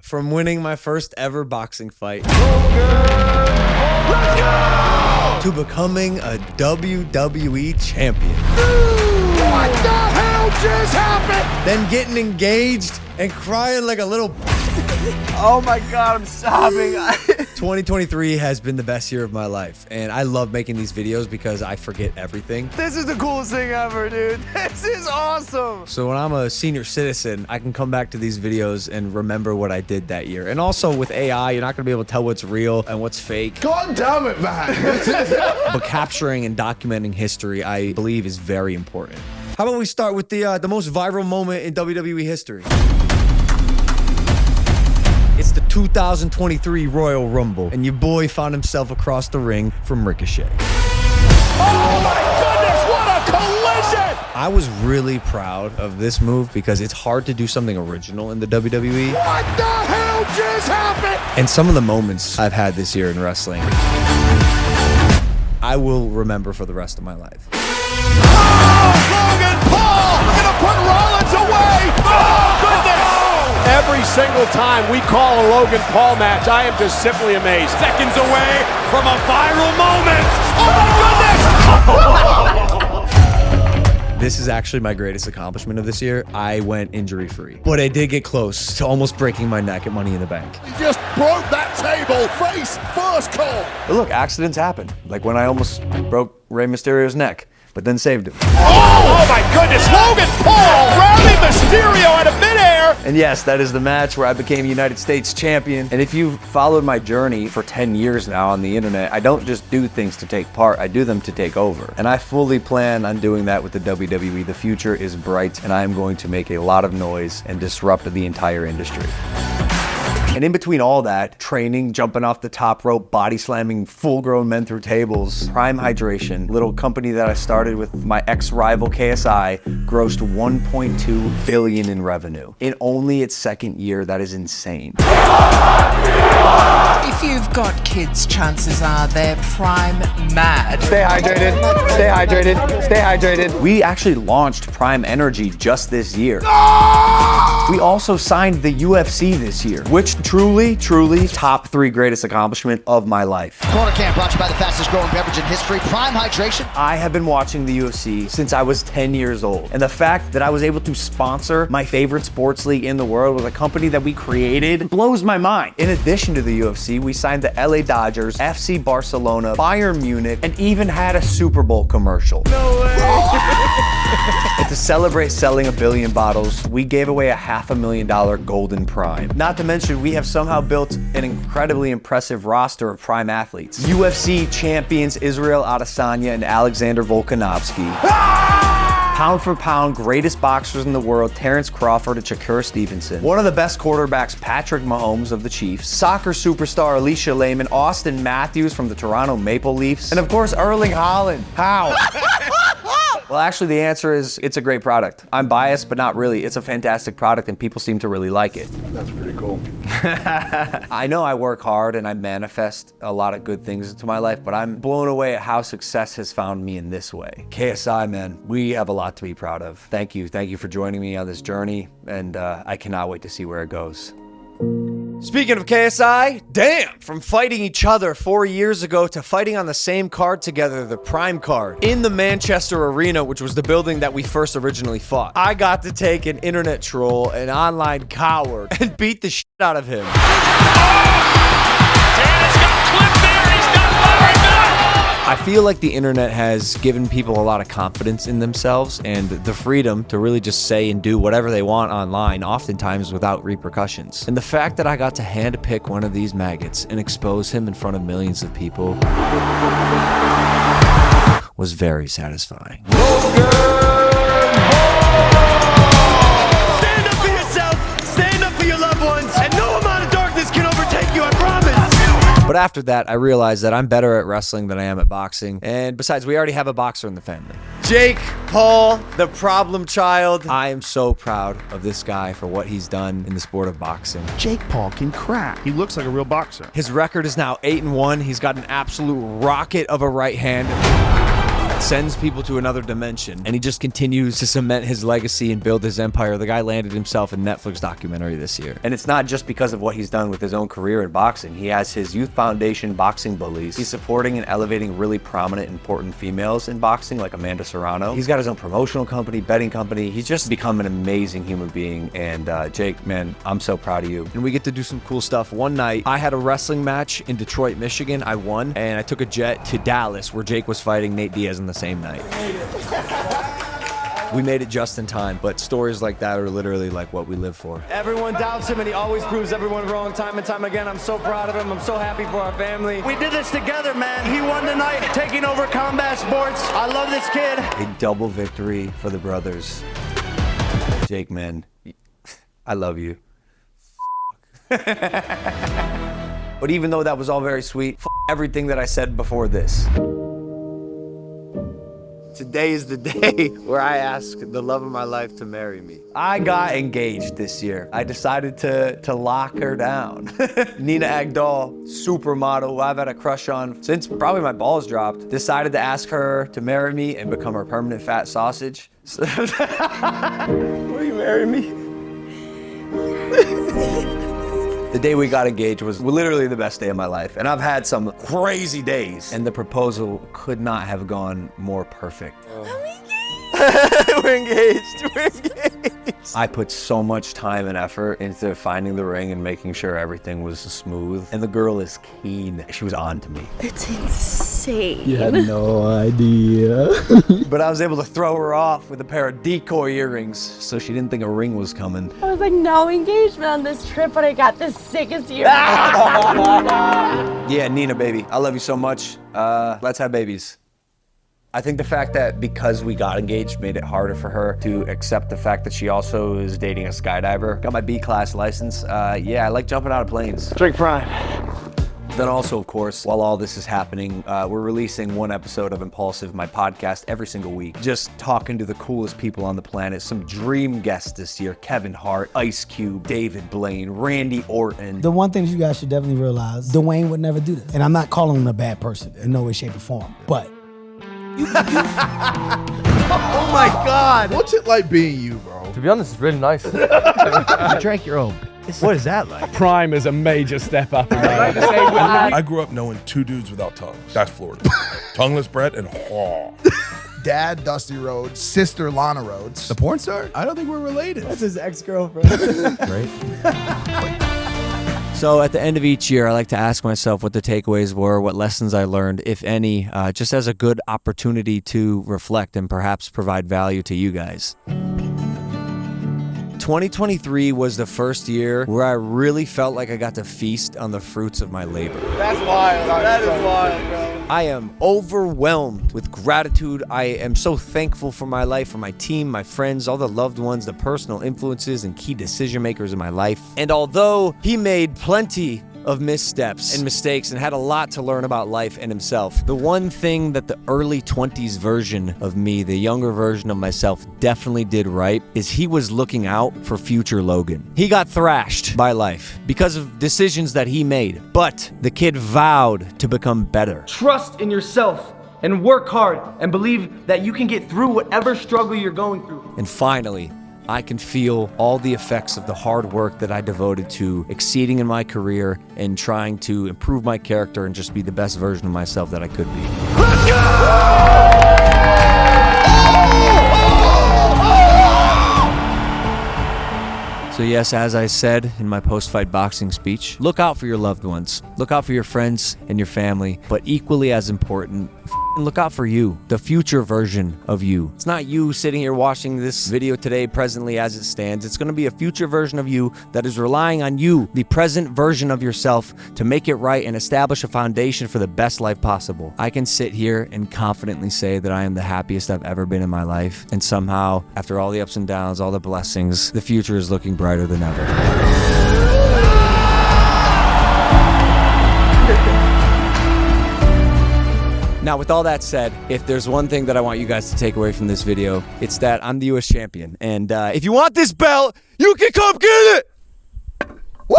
from winning my first ever boxing fight to becoming a WWE champion. What the hell just happened? Then getting engaged and crying like a little... Oh my God, I'm sobbing. 2023 has been the best year of my life, and I love making these videos because I forget everything. This is the coolest thing ever, dude. This is awesome. So when I'm a senior citizen, I can come back to these videos and remember what I did that year. And also with AI, you're not gonna be able to tell what's real and what's fake. God damn it, man. But capturing and documenting history, I believe, is very important. How about we start with the most viral moment in WWE history? It's the 2023 Royal Rumble, and your boy found himself across the ring from Ricochet. Oh my goodness, what a collision! I was really proud of this move because it's hard to do something original in the WWE. What the hell just happened? And some of the moments I've had this year in wrestling, I will remember for the rest of my life. Oh, Logan Paul gonna put Rollins away! Oh, goodness! Every single time we call a Logan Paul match, I am just simply amazed. Seconds away from a viral moment. Oh my goodness! This is actually my greatest accomplishment of this year. I went injury-free, but I did get close to almost breaking my neck at Money in the Bank. He just broke that table, face first call. But look, accidents happen. Like when I almost broke Rey Mysterio's neck, but then saved him. Oh my goodness, Logan Paul rally Mysterio out of midair. And yes, that is the match where I became United States champion. And if you've followed my journey for 10 years now on the internet, I don't just do things to take part, I do them to take over. And I fully plan on doing that with the WWE. The future is bright, and I am going to make a lot of noise and disrupt the entire industry. And in between all that, training, jumping off the top rope, body slamming full-grown men through tables, Prime Hydration, little company that I started with my ex-rival KSI, grossed $1.2 billion in revenue. In only its second year, that is insane. If you've got kids, chances are they're prime mad. Stay hydrated. Stay hydrated. Stay hydrated. We actually launched Prime Energy just this year. We also signed the UFC this year, which truly, top 3 greatest accomplishment of my life. Corner Camp brought to you by the fastest growing beverage in history, Prime Hydration. I have been watching the UFC since I was 10 years old. And the fact that I was able to sponsor my favorite sports league in the world with a company that we created blows my mind. In addition to the UFC, we signed the LA Dodgers, FC Barcelona, Bayern Munich, and even had a Super Bowl commercial. No way. And to celebrate selling 1 billion bottles, we gave away a $500,000 Golden Prime. Not to mention, we have somehow built an incredibly impressive roster of Prime athletes. UFC champions Israel Adesanya and Alexander Volkanovski. Pound for pound, greatest boxers in the world, Terrence Crawford and Shakur Stevenson. One of the best quarterbacks, Patrick Mahomes of the Chiefs. Soccer superstar Alicia Lehman, Austin Matthews from the Toronto Maple Leafs. And of course, Erling Haaland. How? Well, actually, the answer is it's a great product. I'm biased, but not really. It's a fantastic product, and people seem to really like it. That's pretty cool. I know I work hard and I manifest a lot of good things into my life, but I'm blown away at how success has found me in this way. KSI, man, we have a lot to be proud of. Thank you for joining me on this journey, and I cannot wait to see where it goes. Speaking of KSI, damn! From fighting each other 4 years ago to fighting on the same card together, the Prime card, in the Manchester Arena, which was the building that we first originally fought. I got to take an internet troll, an online coward, and beat the shit out of him. I feel like the internet has given people a lot of confidence in themselves and the freedom to really just say and do whatever they want online, oftentimes without repercussions. And the fact that I got to handpick one of these maggots and expose him in front of millions of people was very satisfying. Logan! Stand up for yourself, stand up for your loved ones, and no amount of darkness can overtake you, I promise! But after that, I realized that I'm better at wrestling than I am at boxing. And besides, we already have a boxer in the family. Jake Paul, the problem child. I am so proud of this guy for what he's done in the sport of boxing. Jake Paul can crack. He looks like a real boxer. His record is now 8-1. He's got an absolute rocket of a right hand. sends people to another dimension, and he just continues to cement his legacy and build his empire. The guy landed himself a Netflix documentary this year. And it's not just because of what he's done with his own career in boxing. He has his youth foundation, Boxing Bullies. He's supporting and elevating really prominent, important females in boxing, like Amanda Serrano. He's got his own promotional company, betting company. He's just become an amazing human being. And Jake, man, I'm so proud of you. And we get to do some cool stuff. One night, I had a wrestling match in Detroit, Michigan. I won, and I took a jet to Dallas, where Jake was fighting Nate Diaz on the same night. We made it just in time, but stories like that are literally like what we live for. Everyone doubts him, and he always proves everyone wrong time and time again. I'm so proud of him. I'm so happy for our family. We did this together, man. He won tonight, taking over combat sports. I love this kid. A double victory for the brothers. Jake, man, I love you. But even though that was all very sweet, everything that I said before this. Today is the day where I ask the love of my life to marry me. I got engaged this year. I decided to lock her down. Nina Agdal, supermodel who I've had a crush on since probably my balls dropped, decided to ask her to marry me and become her permanent fat sausage. Will you marry me? The day we got engaged was literally the best day of my life, and I've had some crazy days, and the proposal could not have gone more perfect. We're engaged. We're engaged. I put so much time and effort into finding the ring and making sure everything was smooth, and the girl is keen. She was on to me. It's insane. You had no idea. But I was able to throw her off with a pair of decoy earrings, so she didn't think a ring was coming. I was like, no engagement on this trip, but I got the sickest ear. Yeah, Nina, baby, I love you so much. Let's have babies. I think the fact that because we got engaged made it harder for her to accept the fact that she also is dating a skydiver. Got my B-class license. Yeah, I like jumping out of planes. Drink Prime. Then also, of course, while all this is happening, we're releasing one episode of Impulsive, my podcast, every single week. Just talking to the coolest people on the planet. Some dream guests this year: Kevin Hart, Ice Cube, David Blaine, Randy Orton. The one thing you guys should definitely realize, Dwayne would never do this. And I'm not calling him a bad person in no way, shape, or form, but Oh my God. What's it like being you, bro? To be honest, it's really nice. You drank your own. What is that like? Prime is a major step up in my life. I grew up knowing two dudes without tongues. That's Florida. Tongueless Brett and Dad, Dusty Rhodes. Sister, Lana Rhodes. The porn star? I don't think we're related. that's his ex-girlfriend. Right? So at the end of each year, I like to ask myself what the takeaways were, what lessons I learned, if any, just as a good opportunity to reflect and perhaps provide value to you guys. 2023 was the first year where I really felt like I got to feast on the fruits of my labor. That's wild. That is wild, bro. I am overwhelmed with gratitude. I am so thankful for my life, for my team, my friends, all the loved ones, the personal influences and key decision makers in my life. And although he made plenty of missteps and mistakes and had a lot to learn about life and himself, the one thing that the early 20s version of me, the younger version of myself, definitely did right is he was looking out for future Logan. He got thrashed by life because of decisions that he made, but the kid vowed to become better. Trust in yourself and work hard and believe that you can get through whatever struggle you're going through. And finally, I can feel all the effects of the hard work that I devoted to exceeding in my career and trying to improve my character and just be the best version of myself that I could be. Let's go! So yes, as I said in my post-fight boxing speech, look out for your loved ones. Look out for your friends and your family. But equally as important, look out for you, the future version of you. It's not you sitting here watching this video today presently as it stands. It's going to be a future version of you that is relying on you, the present version of yourself, to make it right and establish a foundation for the best life possible. I can sit here and confidently say that I am the happiest I've ever been in my life. And somehow, after all the ups and downs, all the blessings, the future is looking brighter than ever. Now, with all that said, if there's one thing that I want you guys to take away from this video, it's that I'm the U.S. champion. And if you want this belt, you can come get it! Woo!